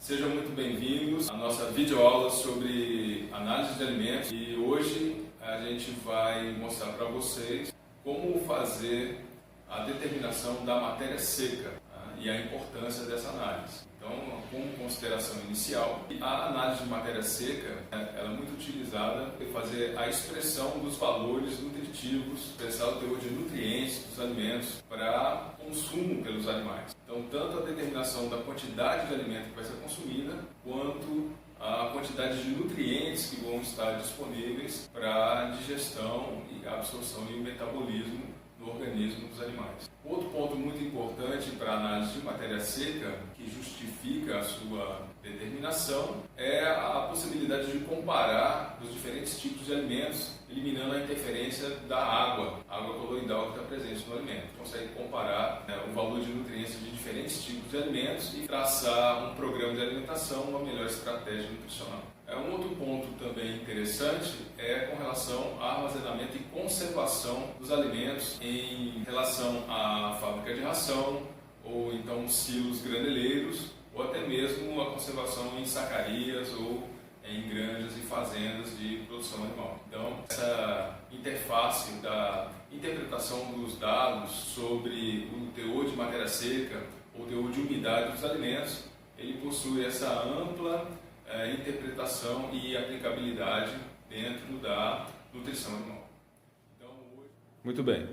Sejam muito bem-vindos à nossa videoaula sobre análise de alimentos e hoje a gente vai mostrar para vocês como fazer a determinação da matéria seca, tá? E a importância dessa análise. Então, como consideração inicial, a análise de matéria seca ela é muito utilizada para fazer a expressão dos valores nutritivos, expressar o teor de nutrientes dos alimentos para consumo pelos animais. Então, tanto a determinação da quantidade de alimento que vai ser consumida, quanto a quantidade de nutrientes que vão estar disponíveis para a digestão e a absorção e o metabolismo no organismo dos animais. Outro ponto muito importante para a análise de matéria seca, que justifica a sua determinação, é a possibilidade de comparar os diferentes tipos de alimentos, eliminando a interferência da água coloidal que está presente no alimento. Consegue comparar o valor de nutrientes de diferentes tipos de alimentos e traçar um programa de alimentação, uma melhor estratégia nutricional. Um outro ponto também interessante é com relação ao armazenamento e conservação dos alimentos em relação à fábrica de ração, ou então silos graneleiros, ou até mesmo a conservação em sacarias ou em granjas e fazendas de produção animal. Então, essa interface da interpretação dos dados sobre o teor de matéria seca ou teor de umidade dos alimentos, ele possui essa ampla interpretação e aplicabilidade dentro da nutrição animal. Então, muito bem.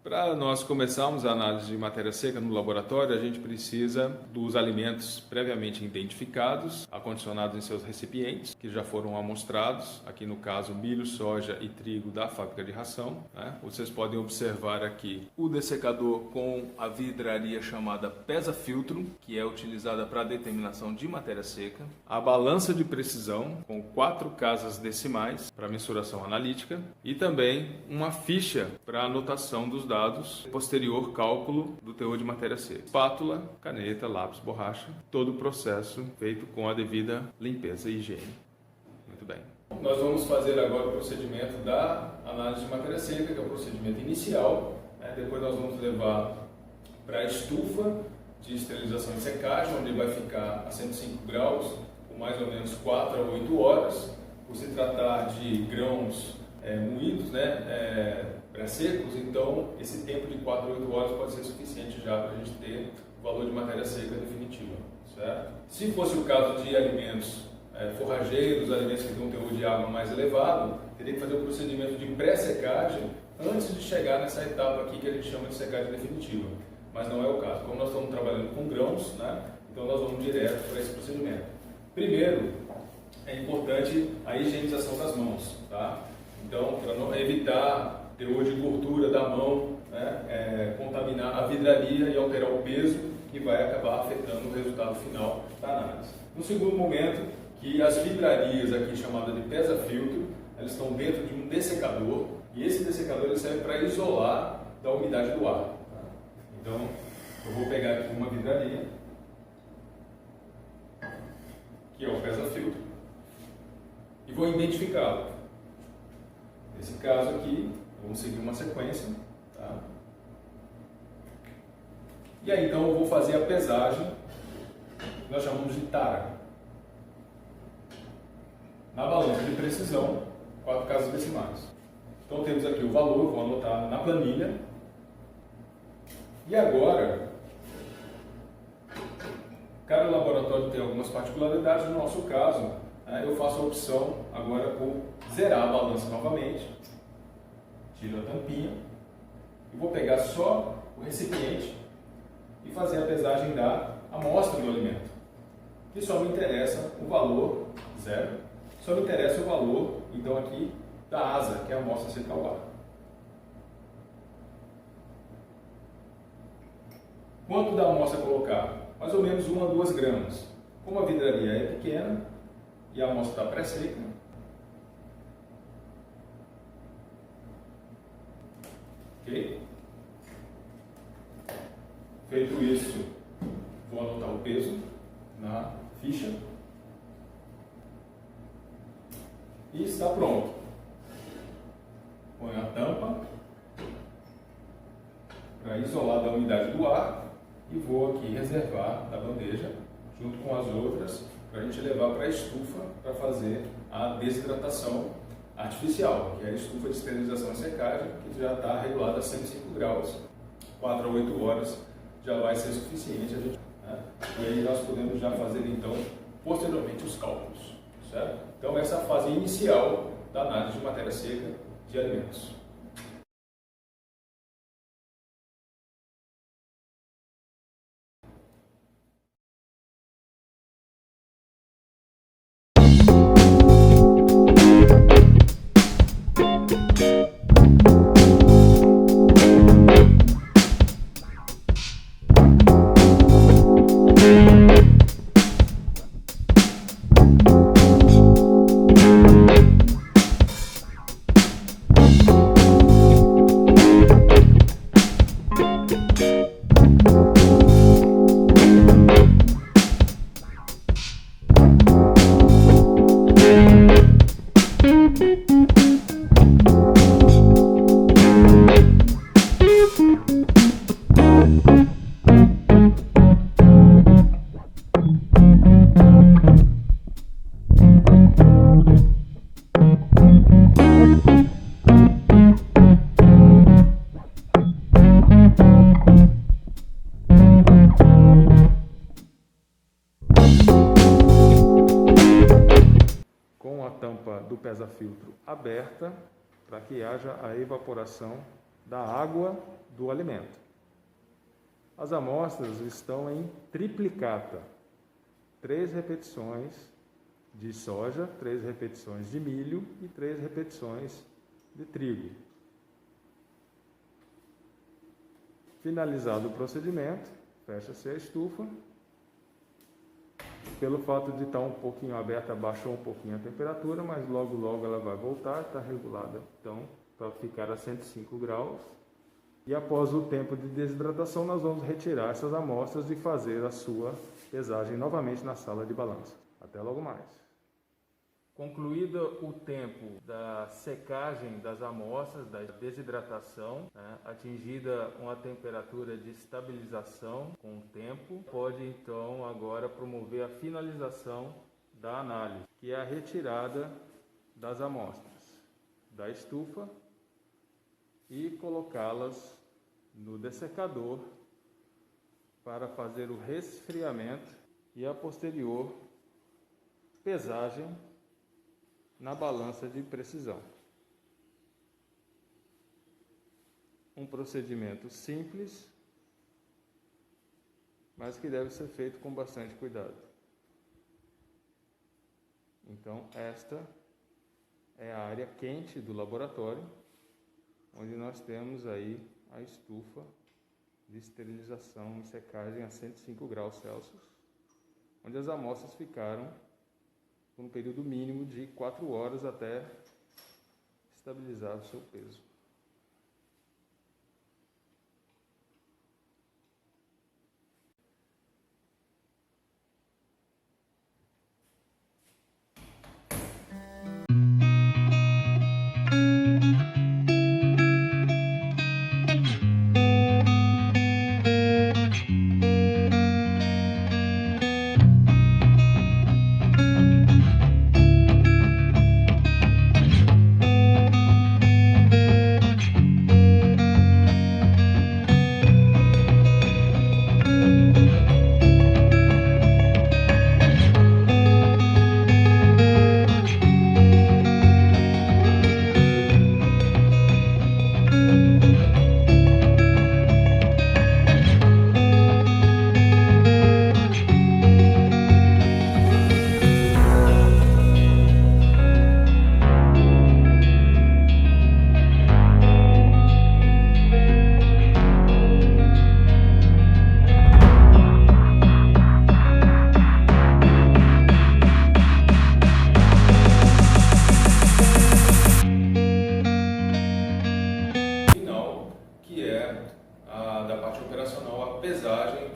Para nós começarmos a análise de matéria seca no laboratório, a gente precisa dos alimentos previamente identificados, acondicionados em seus recipientes, que já foram amostrados, aqui no caso milho, soja e trigo da fábrica de ração, né? Vocês podem observar aqui o dessecador com a vidraria chamada pesa-filtro, que é utilizada para a determinação de matéria seca, a balança de precisão com 4 casas decimais para mensuração analítica e também uma ficha para anotação dos dados, posterior cálculo do teor de matéria seca. Espátula, caneta, lápis, borracha, todo o processo feito com a devida limpeza e higiene. Muito bem. Nós vamos fazer agora o procedimento da análise de matéria seca, que é o procedimento inicial. Depois nós vamos levar para a estufa de esterilização e secagem, onde vai ficar a 105 graus por mais ou menos 4 a 8 horas. Por se tratar de grãos moídos, pré-secos, então esse tempo de 4 a 8 horas pode ser suficiente já para a gente ter o valor de matéria seca definitiva, certo? Se fosse o caso de alimentos forrageiros, alimentos que têm um teor de água mais elevado, teria que fazer o procedimento de pré-secagem antes de chegar nessa etapa aqui que a gente chama de secagem definitiva, mas não é o caso. Como nós estamos trabalhando com grãos, então nós vamos direto para esse procedimento. Primeiro, é importante a higienização das mãos, tá? Então, para não evitar teor de gordura da mão, contaminar a vidraria e alterar o peso, que vai acabar afetando o resultado final da análise. No segundo momento, que as vidrarias aqui chamadas de pesa-filtro, elas estão dentro de um dessecador, e esse dessecador ele serve para isolar da umidade do ar. Tá? Então, eu vou pegar aqui uma vidraria, que é o pesa-filtro, e vou identificá-lo. Nesse caso aqui, vamos seguir uma sequência, tá? E aí então eu vou fazer a pesagem, que nós chamamos de tara. Na balança de precisão, 4 casas decimais. Então temos aqui o valor, vou anotar na planilha. E agora, cada laboratório tem algumas particularidades. No nosso caso, eu faço a opção agora por zerar a balança novamente, tiro a tampinha e vou pegar só o recipiente e fazer a pesagem da amostra do alimento, que só me interessa o valor zero, só me interessa o valor então aqui da asa, que é a amostra central ao ar. Quanto da amostra colocar? Mais ou menos 1 a 2 gramas. Como a vidraria é pequena e a amostra está pré-seca, ok? Feito isso, vou anotar o peso na ficha e está pronto. Ponho a tampa para isolar da umidade do ar e vou aqui reservar da bandeja junto com as outras, para a gente levar para a estufa para fazer a desidratação artificial, que é a estufa de esterilização e secagem, que já está regulada a 105 graus, 4 a 8 horas já vai ser suficiente, né? E aí nós podemos já fazer então, posteriormente, os cálculos, certo? Então essa é a fase inicial da análise de matéria seca de alimentos. Com a tampa do pesa-filtro aberta, para que haja a evaporação da água do alimento. As amostras estão em triplicata, 3 repetições de soja, 3 repetições de milho e 3 repetições de trigo. Finalizado o procedimento, fecha-se a estufa. Pelo fato de estar um pouquinho aberta, baixou um pouquinho a temperatura, mas logo ela vai voltar, está regulada então para ficar a 105 graus. E após o tempo de desidratação, nós vamos retirar essas amostras e fazer a sua pesagem novamente na sala de balança. Até logo mais. Concluído o tempo da secagem das amostras, da desidratação, atingida uma temperatura de estabilização com o tempo, pode então agora promover a finalização da análise, que é a retirada das amostras da estufa e colocá-las no dessecador para fazer o resfriamento e a posterior pesagem na balança de precisão. Um procedimento simples, mas que deve ser feito com bastante cuidado. Então, esta é a área quente do laboratório, onde nós temos aí a estufa de esterilização e secagem a 105 graus Celsius, onde as amostras ficaram por um período mínimo de 4 horas até estabilizar o seu peso.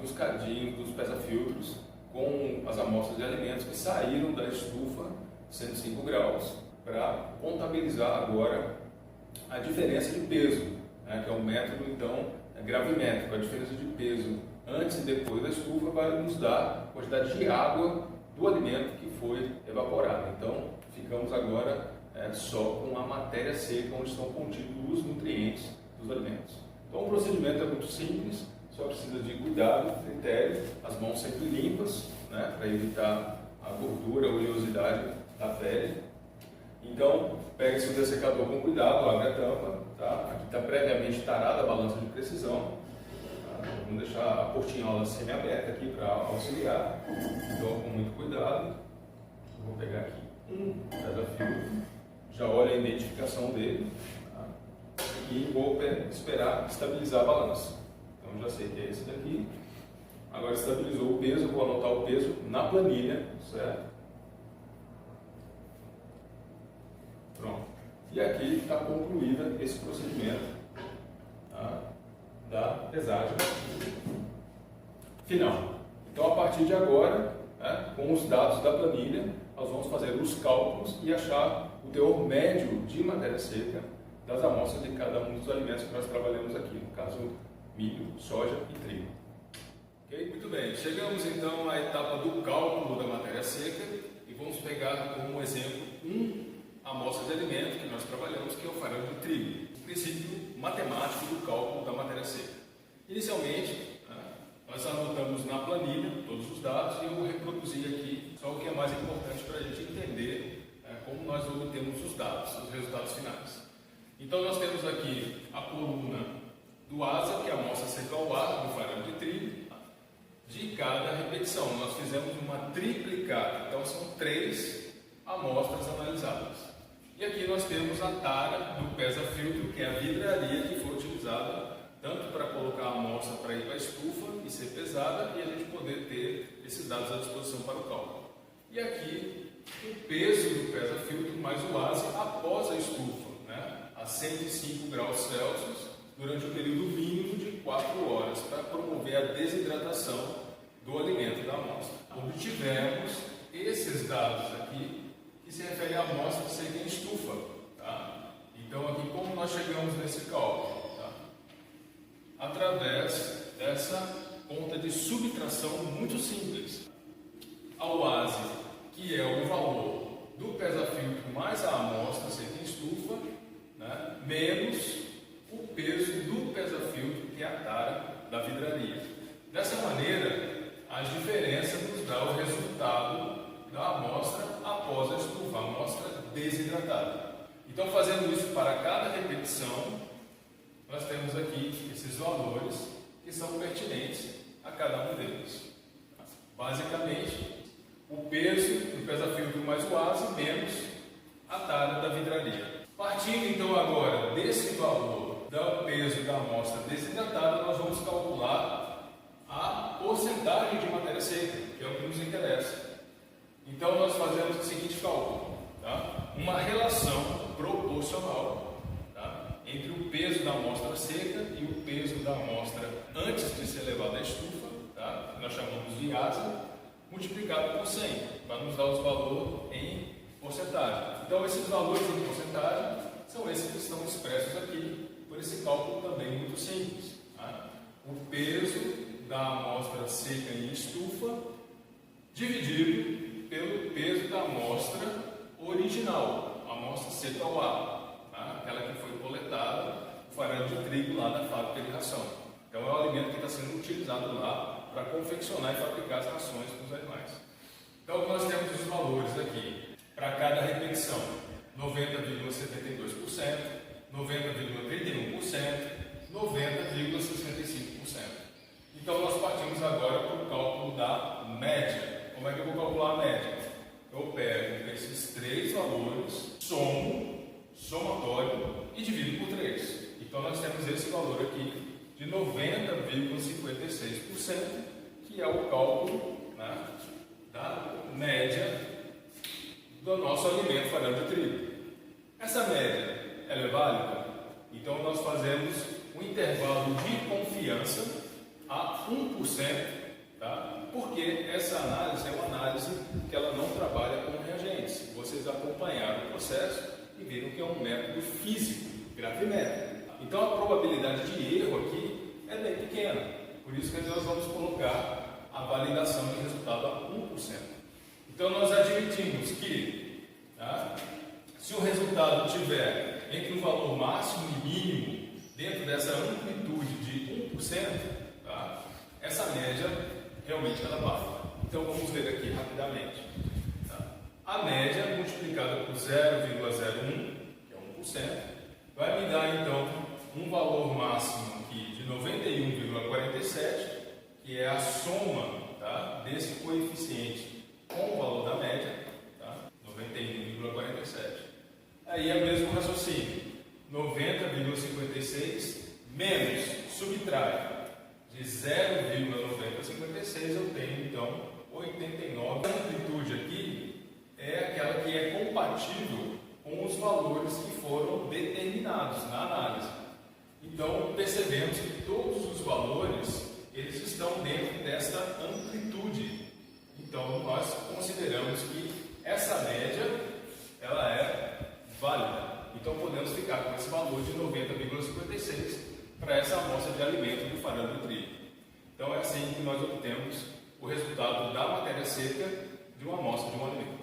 Dos cadinhos, dos pesa-filtros, com as amostras de alimentos que saíram da estufa 105 graus, para contabilizar agora a diferença de peso, né, que é um método então gravimétrico, a diferença de peso antes e depois da estufa vai nos dar a quantidade de água do alimento que foi evaporado. Então, ficamos agora só com a matéria seca, onde estão contidos os nutrientes dos alimentos. Então, o procedimento é muito simples, só precisa de cuidado, critério, as mãos sempre limpas, né, para evitar a gordura, a oleosidade da pele. Então, pega esse dessecador com cuidado, abre a tampa, tá? Aqui está previamente tarada a balança de precisão. Tá? Vamos deixar a portinhola semi-aberta aqui para auxiliar. Então, com muito cuidado, vou pegar aqui um pesa-fio, já olha a identificação dele, tá? E vou esperar estabilizar a balança. Então, já sei que é esse daqui. Agora estabilizou o peso, vou anotar o peso na planilha, certo? Pronto. E aqui está concluída esse procedimento, tá, da pesagem final. Então, a partir de agora, né, com os dados da planilha, nós vamos fazer os cálculos e achar o teor médio de matéria seca das amostras de cada um dos alimentos que nós trabalhamos aqui, no caso, milho, soja e trigo. Ok? Muito bem, chegamos então à etapa do cálculo da matéria seca e vamos pegar como exemplo amostra de alimento que nós trabalhamos, que é o farelo de trigo, o princípio matemático do cálculo da matéria seca. Inicialmente, nós anotamos na planilha todos os dados e eu vou reproduzir aqui só o que é mais importante para a gente entender como nós obtemos os dados, os resultados finais. Então, nós temos aqui a coluna do ASA, que é a amostra seca ao ar do farelo de trigo, de cada repetição. Nós fizemos uma triplicada, então são 3 amostras analisadas. E aqui nós temos a tara do pesa-filtro, que é a vidraria que foi utilizada tanto para colocar a amostra para ir para a estufa e ser pesada e a gente poder ter esses dados à disposição para o cálculo. E aqui o peso do pesa-filtro mais o ASE após a estufa, né, a 105 graus Celsius, durante um período mínimo de 4 horas, para promover a desidratação do alimento da amostra. Obtivemos esses dados aqui, que se refere à amostra seca em estufa. Tá? Então, aqui, como nós chegamos nesse cálculo? Tá? Através dessa conta de subtração muito simples. Ao ASE, que é o valor do pesa-filtro mais a amostra seca em estufa, né, menos o peso do pesa-filtro, que é a tara da vidraria. Dessa maneira, a diferença nos dá o resultado da amostra após a estufa, a amostra desidratada. Então, fazendo isso para cada repetição, nós temos aqui esses valores que são pertinentes a cada um deles. Basicamente, o peso do pesa-filtro mais o ASE menos a tara da vidraria. Partindo então agora desse valor do peso da amostra desidratada, nós vamos calcular a porcentagem de matéria seca, que é o que nos interessa. Então, nós fazemos o seguinte cálculo, tá? Uma relação proporcional, tá, entre o peso da amostra seca e o peso da amostra antes de ser levada à estufa, tá, que nós chamamos de ASA, multiplicado por 100, para nos dar os valores em porcentagem. Então, esses valores em porcentagem são esses que estão expressos aqui, por esse cálculo também muito simples. Tá? O peso da amostra seca em estufa dividido pelo peso da amostra original, a amostra seca ao ar, tá? Aquela que foi coletada, o farelo de trigo lá na fábrica de ração. Então é o alimento que está sendo utilizado lá para confeccionar e fabricar as rações para os animais. Então nós temos os valores aqui, para cada repetição, 90,72%, 90,31%, 90,65%. Então nós partimos agora para o cálculo da média. Como é que eu vou calcular a média? Eu pego esses 3 valores, somatório e divido por 3. Então nós temos esse valor aqui de 90,56%, que é o cálculo, né, da média do nosso alimento farelo de trigo. Essa média, ela é válida? Então nós fazemos um intervalo de confiança a 1%, tá? Porque essa análise é uma análise que ela não trabalha com reagentes. Vocês acompanharam o processo e viram que é um método físico, gravimétrico. Então a probabilidade de erro aqui é bem pequena. Por Por isso que nós vamos colocar a validação de resultado a 1%. Então nós admitimos que, tá, se o resultado tiver entre o valor máximo e mínimo dentro dessa amplitude de 1%, tá, essa média realmente ela vale. Então vamos ver aqui rapidamente. Tá? A média multiplicada por 0,01, que é 1%, vai me dar então um valor máximo aqui de 91,47, que é a soma, tá, desse coeficiente com o valor da média, tá, 91,47. Aí é o mesmo raciocínio, 90,56 menos, subtrai de 0,9056, eu tenho então 89. A amplitude aqui é aquela que é compatível com os valores que foram determinados na análise. Então percebemos que todos os valores eles estão dentro desta amplitude. Então nós consideramos que essa média ela é válida. Então podemos ficar com esse valor de 90,56 para essa amostra de alimento do farelo do trigo. Então é assim que nós obtemos o resultado da matéria seca de uma amostra de um alimento.